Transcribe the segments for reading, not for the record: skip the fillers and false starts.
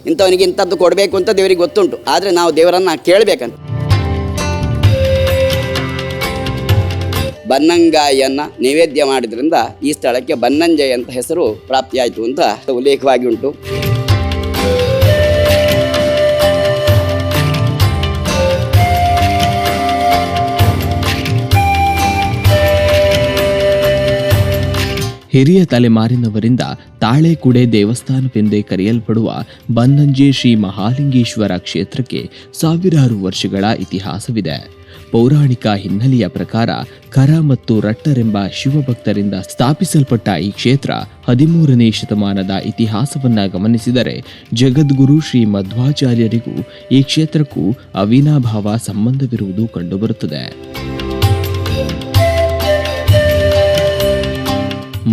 ಇಂಥವನಿಗೆ ಇಂಥದ್ದು ಕೊಡಬೇಕು ಅಂತ ದೇವರಿಗೆ ಗೊತ್ತುಂಟು, ಆದರೆ ನಾವು ದೇವರನ್ನು ಕೇಳಬೇಕಂತ. ಬನ್ನಂಗಾಯಿಯನ್ನು ನೈವೇದ್ಯ ಮಾಡಿದ್ರಿಂದ ಈ ಸ್ಥಳಕ್ಕೆ ಬನ್ನಂಜೆ ಅಂತ ಹೆಸರು ಪ್ರಾಪ್ತಿಯಾಯಿತು ಅಂತ ಉಲ್ಲೇಖವಾಗಿ ಉಂಟು. ಹಿರಿಯ ತಲೆಮಾರಿನವರಿಂದ ತಾಳೆಕುಡೆ ದೇವಸ್ಥಾನವೆಂದೇ ಕರೆಯಲ್ಪಡುವ ಬನ್ನಂಜೆ ಶ್ರೀ ಮಹಾಲಿಂಗೇಶ್ವರ ಕ್ಷೇತ್ರಕ್ಕೆ ಸಾವಿರಾರು ವರ್ಷಗಳ ಇತಿಹಾಸವಿದೆ. ಪೌರಾಣಿಕ ಹಿನ್ನೆಲೆಯ ಪ್ರಕಾರ ಕರ ಮತ್ತು ರಟ್ಟರೆಂಬ ಶಿವಭಕ್ತರಿಂದ ಸ್ಥಾಪಿಸಲ್ಪಟ್ಟ ಈ ಕ್ಷೇತ್ರ 13ನೇ ಶತಮಾನದ ಇತಿಹಾಸವನ್ನ ಗಮನಿಸಿದರೆ ಜಗದ್ಗುರು ಶ್ರೀ ಮಧ್ವಾಚಾರ್ಯರಿಗೂ ಈ ಕ್ಷೇತ್ರಕ್ಕೂ ಅವಿನಾಭಾವ ಸಂಬಂಧವಿರುವುದು ಕಂಡುಬರುತ್ತದೆ.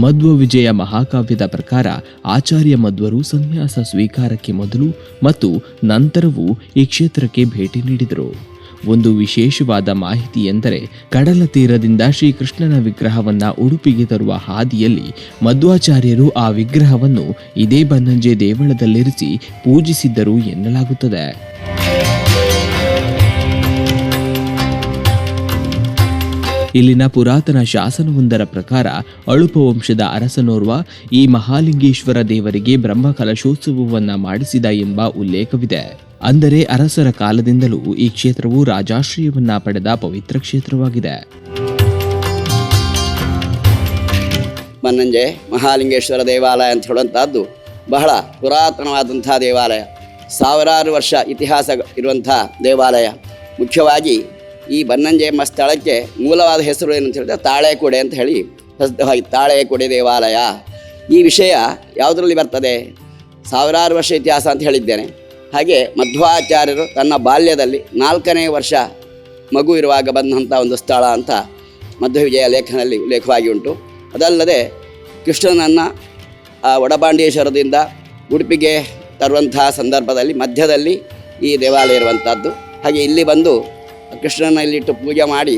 ಮಧ್ವ ವಿಜಯ ಮಹಾಕಾವ್ಯದ ಪ್ರಕಾರ ಆಚಾರ್ಯ ಮಧ್ವರು ಸನ್ಯಾಸ ಸ್ವೀಕಾರಕ್ಕೆ ಮೊದಲು ಮತ್ತು ನಂತರವೂ ಈ ಕ್ಷೇತ್ರಕ್ಕೆ ಭೇಟಿ ನೀಡಿದರು. ಒಂದು ವಿಶೇಷವಾದ ಮಾಹಿತಿ ಎಂದರೆ ಕಡಲ ತೀರದಿಂದ ಶ್ರೀಕೃಷ್ಣನ ವಿಗ್ರಹವನ್ನ ಉಡುಪಿಗೆ ತರುವ ಹಾದಿಯಲ್ಲಿ ಮಧ್ವಾಚಾರ್ಯರು ಆ ವಿಗ್ರಹವನ್ನು ಇದೇ ಬನ್ನಂಜೆ ದೇವಳದಲ್ಲಿರಿಸಿ ಪೂಜಿಸಿದ್ದರು ಎನ್ನಲಾಗುತ್ತದೆ. ಇಲ್ಲಿನ ಪುರಾತನ ಶಾಸನವೊಂದರ ಪ್ರಕಾರ ಅಳುಪ ವಂಶದ ಅರಸನೋರ್ವ ಈ ಮಹಾಲಿಂಗೇಶ್ವರ ದೇವರಿಗೆ ಬ್ರಹ್ಮ ಕಲಶೋತ್ಸವವನ್ನ ಮಾಡಿಸಿದ ಎಂಬ ಉಲ್ಲೇಖವಿದೆ. ಅಂದರೆ ಅರಸರ ಕಾಲದಿಂದಲೂ ಈ ಕ್ಷೇತ್ರವು ರಾಜಾಶ್ರಯವನ್ನ ಪಡೆದ ಪವಿತ್ರ ಕ್ಷೇತ್ರವಾಗಿದೆ. ಬನ್ನಂಜೆ ಮಹಾಲಿಂಗೇಶ್ವರ ದೇವಾಲಯ ಅಂತ ಹೇಳುವಂಥದ್ದು ಬಹಳ ಪುರಾತನವಾದಂಥ ದೇವಾಲಯ, ಸಾವಿರಾರು ವರ್ಷ ಇತಿಹಾಸ ಇರುವಂಥ ದೇವಾಲಯ. ಮುಖ್ಯವಾಗಿ ಈ ಬನ್ನಂಜೆ ಎಂಬ ಸ್ಥಳಕ್ಕೆ ಮೂಲವಾದ ಹೆಸರು ಏನಂತ ಹೇಳಿದ್ರೆ ತಾಳೆಕುಡೆ ಅಂತ ಹೇಳಿ ಪ್ರಸಿದ್ಧವಾಗಿ ತಾಳೆಕುಡೆ ದೇವಾಲಯ. ಈ ವಿಷಯ ಯಾವುದರಲ್ಲಿ ಬರ್ತದೆ? ಸಾವಿರಾರು ವರ್ಷ ಇತಿಹಾಸ ಅಂತ ಹೇಳಿದ್ದೇನೆ. ಹಾಗೆ ಮಧ್ವಾಚಾರ್ಯರು ತನ್ನ ಬಾಲ್ಯದಲ್ಲಿ 4ನೇ ವರ್ಷ ಮಗು ಇರುವಾಗ ಬಂದಂಥ ಒಂದು ಸ್ಥಳ ಅಂತ ಮಧ್ವವಿಜಯ ಲೇಖನಲ್ಲಿ ಉಲ್ಲೇಖವಾಗಿ ಉಂಟು. ಅದಲ್ಲದೆ ಕೃಷ್ಣನನ್ನು ವಡಪಾಂಡೇಶ್ವರದಿಂದ ಉಡುಪಿಗೆ ತರುವಂತಹ ಸಂದರ್ಭದಲ್ಲಿ ಮಧ್ಯದಲ್ಲಿ ಈ ದೇವಾಲಯ ಇರುವಂಥದ್ದು. ಹಾಗೆ ಇಲ್ಲಿ ಬಂದು ಕೃಷ್ಣನಲ್ಲಿಟ್ಟು ಪೂಜೆ ಮಾಡಿ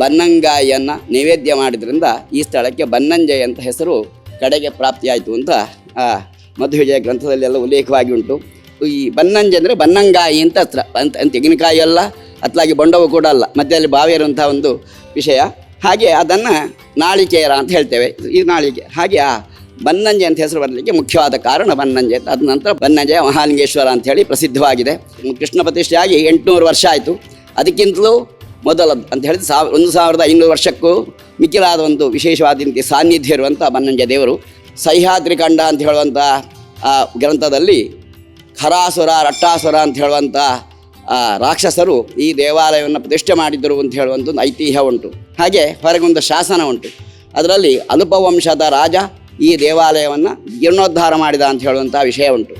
ಬನ್ನಂಗಾಯಿಯನ್ನು ನೈವೇದ್ಯ ಮಾಡಿದ್ರಿಂದ ಈ ಸ್ಥಳಕ್ಕೆ ಬನ್ನಂಜೆ ಅಂತ ಹೆಸರು ಕಡೆಗೆ ಪ್ರಾಪ್ತಿಯಾಯಿತು ಅಂತ ಮಧ್ವವಿಜಯ ಗ್ರಂಥದಲ್ಲೆಲ್ಲ ಉಲ್ಲೇಖವಾಗಿ ಉಂಟು. ಈ ಬನ್ನಂಜೆ ಅಂದರೆ ಬನ್ನಂಗಾಯಿ ಅಂತ ಹತ್ರ ತೆಂಗಿನಕಾಯಿ ಅಲ್ಲ, ಅತ್ಲಾಗಿ ಬೊಂಡವು ಕೂಡ ಅಲ್ಲ, ಮಧ್ಯದಲ್ಲಿ ಬಾವಿ ಇರುವಂಥ ಒಂದು ವಿಷಯ. ಹಾಗೆ ಅದನ್ನು ನಾಳಿಕೇರ ಅಂತ ಹೇಳ್ತೇವೆ, ಈ ನಾಳಿಕೆ. ಹಾಗೆ ಆ ಬನ್ನಂಜೆ ಅಂತ ಹೆಸರು ಬರಲಿಕ್ಕೆ ಮುಖ್ಯವಾದ ಕಾರಣ ಬನ್ನಂಜೆ ಅಂತ. ಅದ ನಂತರ ಬನ್ನಂಜೆ ಮಹಾಲಿಂಗೇಶ್ವರ ಅಂಥೇಳಿ ಪ್ರಸಿದ್ಧವಾಗಿದೆ. ಕೃಷ್ಣ ಪ್ರತಿಷ್ಠೆಯಾಗಿ 800 ವರ್ಷ ಆಯಿತು. ಅದಕ್ಕಿಂತಲೂ ಮೊದಲದ್ದು ಅಂತ ಹೇಳಿದ್ರೆ 1500 ವರ್ಷಕ್ಕೂ ಮಿಕ್ಕಿಲಾದ ಒಂದು ವಿಶೇಷವಾದಂಥ ಸಾನ್ನಿಧ್ಯ ಇರುವಂಥ ಬನ್ನಂಜೆ ದೇವರು. ಸಹ್ಯಾದ್ರಿ ಕಂಡ ಅಂತ ಹೇಳುವಂಥ ಆ ಗ್ರಂಥದಲ್ಲಿ ಖರಾಸುರ ರಟ್ಟಾಸುರ ಅಂತ ಹೇಳುವಂಥ ರಾಕ್ಷಸರು ಈ ದೇವಾಲಯವನ್ನು ಪ್ರತಿಷ್ಠೆ ಮಾಡಿದ್ದರು ಅಂತ ಹೇಳುವಂಥ ಒಂದು ಐತಿಹ್ಯ ಉಂಟು. ಹಾಗೆ ಹೊರಗೊಂದು ಶಾಸನ ಉಂಟು, ಅದರಲ್ಲಿ ಅನುಪವಂಶದ ರಾಜ ಈ ದೇವಾಲಯವನ್ನು ಜೀರ್ಣೋದ್ಧಾರ ಮಾಡಿದ ಅಂತ ಹೇಳುವಂಥ ವಿಷಯ ಉಂಟು.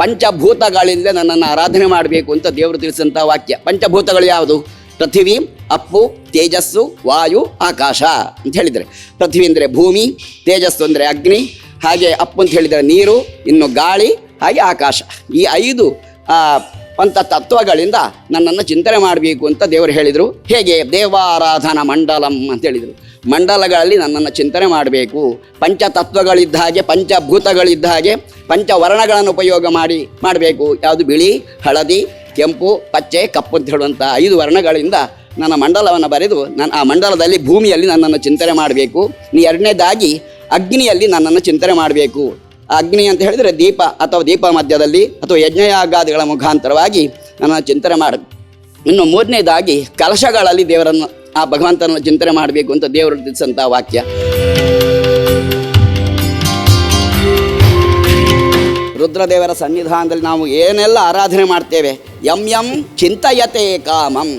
ಪಂಚಭೂತಗಳಿಂದ ನನ್ನನ್ನು ಆರಾಧನೆ ಮಾಡಬೇಕು ಅಂತ ದೇವರು ತಿಳಿಸಿದಂಥ ವಾಕ್ಯ. ಪಂಚಭೂತಗಳು ಯಾವುದು? ಪೃಥ್ವಿ, ಅಪ್ಪು, ತೇಜಸ್ಸು, ವಾಯು, ಆಕಾಶ ಅಂತ ಹೇಳಿದರೆ, ಪೃಥ್ವಿ ಅಂದರೆ ಭೂಮಿ, ತೇಜಸ್ಸು ಅಂದರೆ ಅಗ್ನಿ, ಹಾಗೆ ಅಪ್ಪು ಅಂತ ಹೇಳಿದರೆ ನೀರು, ಇನ್ನು ಗಾಳಿ, ಹಾಗೆ ಆಕಾಶ. ಈ 5 ಪಂಚ ತತ್ವಗಳಿಂದ ನನ್ನನ್ನು ಚಿಂತನೆ ಮಾಡಬೇಕು ಅಂತ ದೇವರು ಹೇಳಿದರು. ಹೇಗೆ? ದೇವಾರಾಧನಾ ಮಂಡಲಂ ಅಂತ ಹೇಳಿದರು. ಮಂಡಲಗಳಲ್ಲಿ ನನ್ನನ್ನು ಚಿಂತನೆ ಮಾಡಬೇಕು. ಪಂಚತತ್ವಗಳಿದ್ದ ಹಾಗೆ, ಪಂಚಭೂತಗಳಿದ್ದ ಹಾಗೆ ಪಂಚವರ್ಣಗಳನ್ನು ಉಪಯೋಗ ಮಾಡಬೇಕು. ಯಾವುದು? ಬಿಳಿ, ಹಳದಿ, ಕೆಂಪು, ಪಚ್ಚೆ, ಕಪ್ಪು ಅಂತ ಹೇಳುವಂಥ 5 ವರ್ಣಗಳಿಂದ ನನ್ನ ಮಂಡಲವನ್ನು ಬರೆದು ಆ ಮಂಡಲದಲ್ಲಿ ಭೂಮಿಯಲ್ಲಿ ನನ್ನನ್ನು ಚಿಂತನೆ ಮಾಡಬೇಕು. 2ನೇದಾಗಿ ಅಗ್ನಿಯಲ್ಲಿ ನನ್ನನ್ನು ಚಿಂತನೆ ಮಾಡಬೇಕು. ಅಗ್ನಿ ಅಂತ ಹೇಳಿದರೆ ದೀಪ ಅಥವಾ ದೀಪ ಮಧ್ಯದಲ್ಲಿ ಅಥವಾ ಯಜ್ಞಯಾಗಾದಿಗಳ ಮುಖಾಂತರವಾಗಿ ನನ್ನನ್ನು ಚಿಂತನೆ ಮಾಡಬೇಕು. ಇನ್ನು 3ನೇದಾಗಿ ಕಲಶಗಳಲ್ಲಿ ದೇವರನ್ನು, ಆ ಭಗವಂತನನ್ನು ಚಿಂತನೆ ಮಾಡಬೇಕು ಅಂತ ದೇವರು ತಿಳಿಸಂಥ ವಾಕ್ಯ. ರುದ್ರದೇವರ ಸನ್ನಿಧಾನದಲ್ಲಿ ನಾವು ಏನೆಲ್ಲ ಆರಾಧನೆ ಮಾಡ್ತೇವೆ, ಯಂ ಯಂ ಚಿಂತಯತೆ ಕಾಮಂ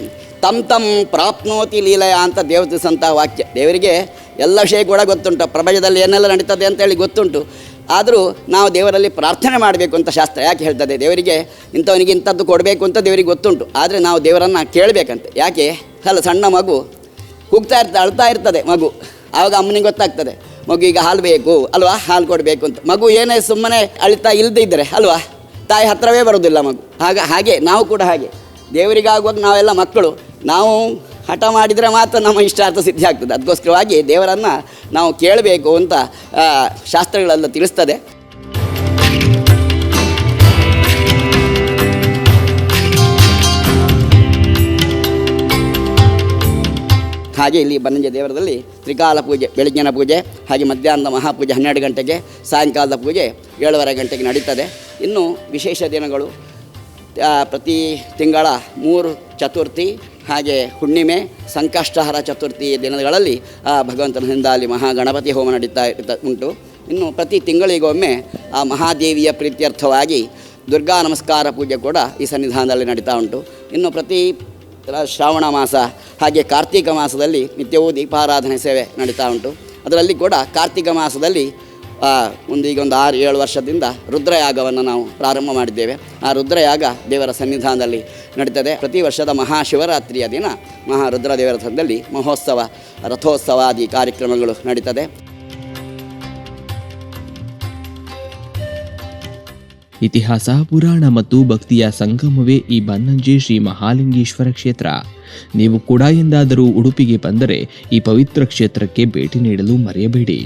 ತಂ ತಂ ಪ್ರಾಪ್ನೋತಿ ಲೀಲೆಯ ಅಂತ ದೇವರು ತಿಳಿಸಂಥ ವಾಕ್ಯ. ದೇವರಿಗೆ ಎಲ್ಲ ವಿಷಯ ಕೂಡ ಗೊತ್ತುಂಟು, ಪ್ರಪಂಚದಲ್ಲಿ ಏನೆಲ್ಲ ನಡೀತದೆ ಅಂತೇಳಿ ಗೊತ್ತುಂಟು. ಆದರೂ ನಾವು ದೇವರಲ್ಲಿ ಪ್ರಾರ್ಥನೆ ಮಾಡಬೇಕು ಅಂತ ಶಾಸ್ತ್ರ ಯಾಕೆ ಹೇಳ್ತದೆ? ದೇವರಿಗೆ ಇಂಥವನಿಗೆ ಇಂಥದ್ದು ಕೊಡಬೇಕು ಅಂತ ದೇವರಿಗೆ ಗೊತ್ತುಂಟು, ಆದರೆ ನಾವು ದೇವರನ್ನು ಕೇಳಬೇಕಂತೆ. ಯಾಕೆ? ಅಲ್ಲ, ಸಣ್ಣ ಮಗು ಅಳ್ತಾ ಇರ್ತದೆ ಮಗು, ಆವಾಗ ಅಮ್ಮನಿಗೆ ಗೊತ್ತಾಗ್ತದೆ ಮಗು ಈಗ ಹಾಲು ಬೇಕು ಅಲ್ವಾ, ಹಾಲು ಕೊಡಬೇಕು ಅಂತ. ಮಗು ಏನೇ ಸುಮ್ಮನೆ ಅಳ್ತಾ ಇಲ್ಲದಿದ್ದರೆ ಅಲ್ವಾ, ತಾಯಿ ಹತ್ತಿರವೇ ಬರೋದಿಲ್ಲ ಮಗು. ಹಾಗೆ ನಾವು ಕೂಡ ಹಾಗೆ ದೇವರಿಗಾಗುವಾಗ ನಾವೆಲ್ಲ ಮಕ್ಕಳು, ನಾವು ಹಠ ಮಾಡಿದರೆ ಮಾತ್ರ ನಮ್ಮ ಇಷ್ಟಾರ್ಥ ಸಿದ್ಧಿ ಆಗ್ತದೆ. ಅದಕ್ಕೋಸ್ಕರವಾಗಿ ದೇವರನ್ನು ನಾವು ಕೇಳಬೇಕು ಅಂತ ಶಾಸ್ತ್ರಗಳೆಲ್ಲ ತಿಳಿಸ್ತದೆ. ಹಾಗೆ ಇಲ್ಲಿ ಬನ್ನಂಜೆ ದೇವರದಲ್ಲಿ ತ್ರಿಕಾಲ ಪೂಜೆ, ಬೆಳಗ್ಗಿನ ಪೂಜೆ, ಹಾಗೆ ಮಧ್ಯಾಹ್ನದ ಮಹಾಪೂಜೆ 12 ಗಂಟೆಗೆ, ಸಾಯಂಕಾಲದ ಪೂಜೆ 7:30 ಗಂಟೆಗೆ ನಡೀತದೆ. ಇನ್ನು ವಿಶೇಷ ದಿನಗಳು ಪ್ರತಿ ತಿಂಗಳ 3 ಚತುರ್ಥಿ, ಹಾಗೆ ಹುಣ್ಣಿಮೆ, ಸಂಕಷ್ಟಹರ ಚತುರ್ಥಿ ದಿನಗಳಲ್ಲಿ ಭಗವಂತನ ಹಿಂದಾಲಿ ಮಹಾಗಣಪತಿ ಹೋಮ ನಡೀತಾ ಉಂಟು. ಇನ್ನು ಪ್ರತಿ ತಿಂಗಳಿಗೊಮ್ಮೆ ಆ ಮಹಾದೇವಿಯ ಪ್ರೀತ್ಯರ್ಥವಾಗಿ ದುರ್ಗಾ ನಮಸ್ಕಾರ ಪೂಜೆ ಕೂಡ ಈ ಸನ್ನಿಧಾನದಲ್ಲಿ ನಡೀತಾ ಉಂಟು. ಇನ್ನು ಪ್ರತಿ ಶ್ರಾವಣ ಮಾಸ ಹಾಗೆ ಕಾರ್ತಿಕ ಮಾಸದಲ್ಲಿ ನಿತ್ಯವೂ ದೀಪಾರಾಧನೆ ಸೇವೆ ನಡೀತಾ ಉಂಟು. ಅದರಲ್ಲಿ ಕೂಡ ಕಾರ್ತಿಕ ಮಾಸದಲ್ಲಿ ಈಗ ಒಂದು 6-7 ವರ್ಷದಿಂದ ರುದ್ರಯಾಗವನ್ನು ನಾವು ಪ್ರಾರಂಭ ಮಾಡಿದ್ದೇವೆ. ಆ ರುದ್ರಯಾಗ ದೇವರ ಸನ್ನಿಧಾನದಲ್ಲಿ ನಡೀತದೆ. ಪ್ರತಿ ವರ್ಷದ ಮಹಾಶಿವರಾತ್ರಿಯ ದಿನ ಮಹಾರುದ್ರದೇವರ ಸ್ಥಳದಲ್ಲಿ ಮಹೋತ್ಸವ, ರಥೋತ್ಸವಾದಿ ಕಾರ್ಯಕ್ರಮಗಳು ನಡೀತದೆ. ಇತಿಹಾಸ, ಪುರಾಣ ಮತ್ತು ಭಕ್ತಿಯ ಸಂಗಮವೇ ಈ ಬನ್ನಂಜೆ ಶ್ರೀ ಮಹಾಲಿಂಗೇಶ್ವರ ಕ್ಷೇತ್ರ. ನೀವು ಕೂಡ ಎಂದಾದರೂ ಉಡುಪಿಗೆ ಬಂದರೆ ಈ ಪವಿತ್ರ ಕ್ಷೇತ್ರಕ್ಕೆ ಭೇಟಿ ನೀಡಲು ಮರೆಯಬೇಡಿ.